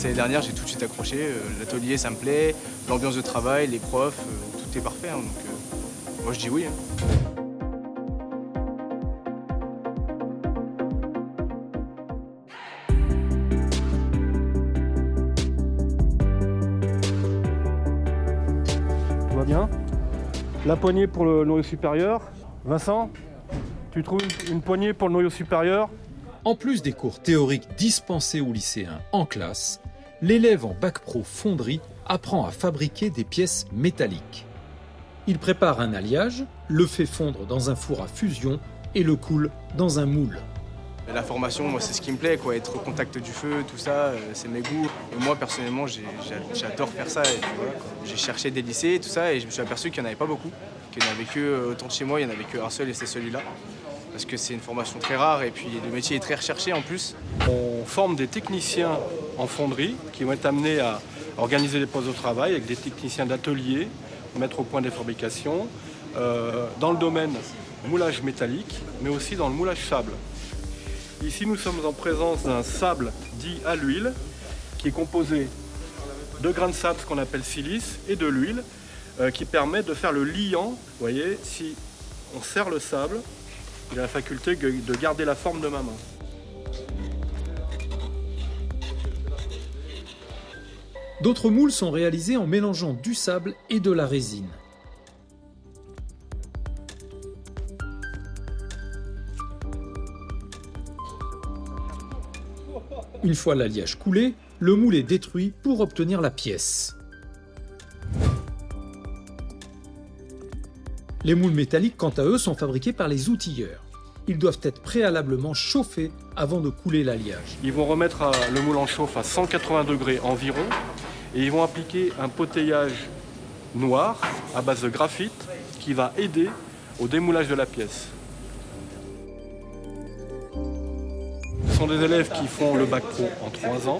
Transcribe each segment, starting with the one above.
commencé l'année dernière, j'ai tout de suite accroché. L'atelier, ça me plaît, l'ambiance de travail, les profs, tout est parfait. Hein, donc moi, je dis oui. Hein. Tout va bien. La poignée pour le noyau supérieur. Vincent, tu trouves une poignée pour le noyau supérieur? En plus des cours théoriques dispensés aux lycéens en classe, l'élève en bac pro fonderie apprend à fabriquer des pièces métalliques. Il prépare un alliage, le fait fondre dans un four à fusion et le coule dans un moule. La formation, moi, c'est ce qui me plaît, quoi. Être au contact du feu, tout ça, c'est mes goûts. Et moi, personnellement, j'adore faire ça. Et puis, voilà, quoi. J'ai cherché des lycées et tout ça, et je me suis aperçu qu'il n'y en avait pas beaucoup. Qu'il n'y en avait que, autour de chez moi, il n'y en avait qu'un seul, et c'est celui-là. Parce que c'est une formation très rare, et puis le métier est très recherché en plus. On forme des techniciens en fonderie qui vont être amenés à organiser des postes de travail avec des techniciens d'atelier, mettre au point des fabrications, dans le domaine moulage métallique, mais aussi dans le moulage sable. Ici, nous sommes en présence d'un sable dit à l'huile, qui est composé de grains de sable, ce qu'on appelle silice, et de l'huile, qui permet de faire le liant. Vous voyez, si on serre le sable, il a la faculté de garder la forme de ma main. D'autres moules sont réalisés en mélangeant du sable et de la résine. Une fois l'alliage coulé, le moule est détruit pour obtenir la pièce. Les moules métalliques, quant à eux, sont fabriqués par les outilleurs. Ils doivent être préalablement chauffés avant de couler l'alliage. Ils vont remettre le moule en chauffe à 180 degrés environ et ils vont appliquer un potayage noir à base de graphite qui va aider au démoulage de la pièce. Ce sont des élèves qui font le bac pro en 3 ans,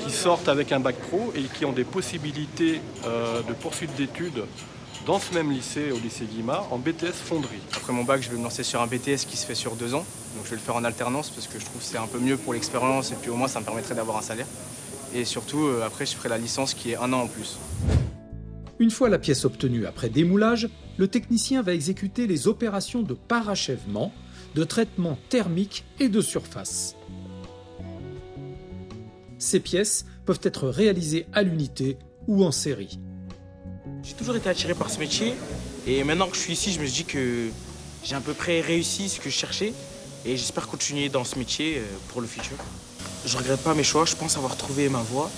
qui sortent avec un bac pro et qui ont des possibilités de poursuite d'études dans ce même lycée, au lycée Guimard, en BTS fonderie. Après mon bac, je vais me lancer sur un BTS qui se fait sur 2 ans. Donc je vais le faire en alternance parce que je trouve que c'est un peu mieux pour l'expérience et puis au moins ça me permettrait d'avoir un salaire. Et surtout, après, je ferai la licence qui est 1 an en plus. Une fois la pièce obtenue après démoulage, le technicien va exécuter les opérations de parachèvement, de traitement thermique et de surface. Ces pièces peuvent être réalisées à l'unité ou en série. J'ai toujours été attiré par ce métier et maintenant que je suis ici, je me dis que j'ai à peu près réussi ce que je cherchais et j'espère continuer dans ce métier pour le futur. Je regrette pas mes choix, je pense avoir trouvé ma voie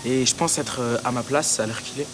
et je pense être à ma place à l'heure qu'il est.